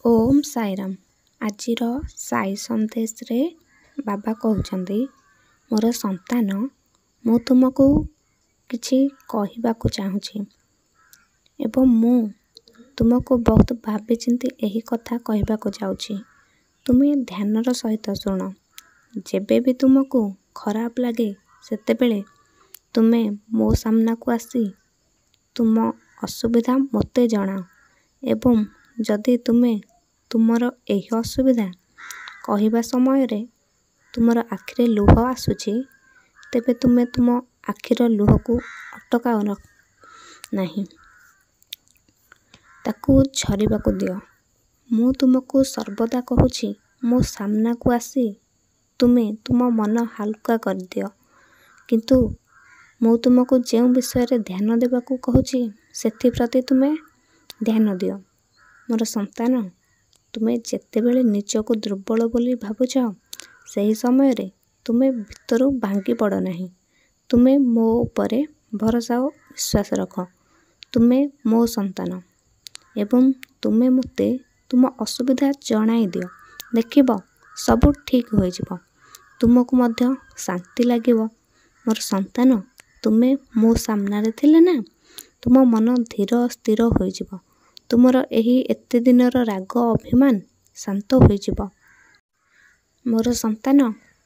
ओम साईराम। आजिर साई संदेश रे बाबा कहउचंदी मोर संतान मु तुमको किछि कहिबाकु चाहूची एवं मु तुमको बहुत भाबी चिंती एही कथा कहिबाकु जाउची। तुमे ध्यानर सहित शुण। जेबे भी तुमको खराब लगे सेतेबेले तुमे मो सामना को आसी तुम असुविधा मते जणाओ एवं जदि तुमे तुमर एही असुविधा कहिबा समय रे तुमर आखिरे लुह आसुची तेबे तुमे तुम आखिर लुह को अटकाओ नहीं, ताकू झरिबाकू दियो। मु तुमको सर्वदा कहूची मो सामना को आसी तुमे तुम मन हल्का कर दियो, किंतु मु तुमको जे विषय रे ध्यान देबाकू कहूची सेथि प्रति तुमे ध्यान दियो। मोर संतान, तुमे जेतेबेले निजको दुर्बल बोली भाबुछ सही समय रे तुमे भितरु भांगी पड़ नहीं। तुमे मो उपरे भरोसा और विश्वास रख। तुमे मो संतान एवं तुमे मते तुम असुविधा जणाई दियो। देखिबो सब ठीक हो जिवो, तुमको मध्य शांति लागिवो। मोर संतान, तुमे मो सामना रे थिले ना तुम मन धीर स्थिर हो जिवो। तुमर एही एते दिनर राग अभिमान शांत हो जिवो। मोर संतान,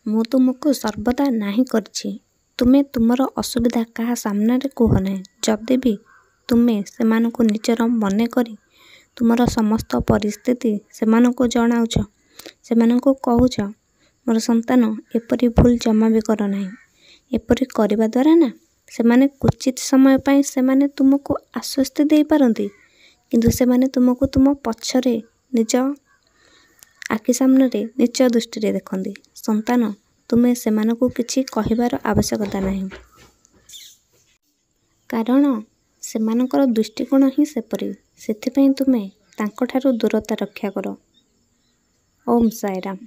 मु तुमको सर्वदा नाही करछि। तुमे तुमर असुविधा कहा सामना रे कह नाही। जदि भी तुमे सेमान को निजर मने करी तुमर समस्त परिस्थिति सेमान को जणाउछ, सेमान को कहूछ, मोर संतान एपरी भूल जमा भी कर नाही। एपरी करबा द्वारा ना सेमाने कुचित समय पाई सेमाने तुमको आश्वस्ति दे पारंती, किंतु सेमाने तुमको तुम पछरे निज आखि सामने रे निच दृष्टि रे देखंदी। संतान, तुमे सेमान को किछि कहिबार आवश्यकता नाही, कारण सेमानकर दृष्टिकोण ही सेपरी। सेथिपई तुमे तांको ठारू दूरता रक्षा करो। ओम साईराम।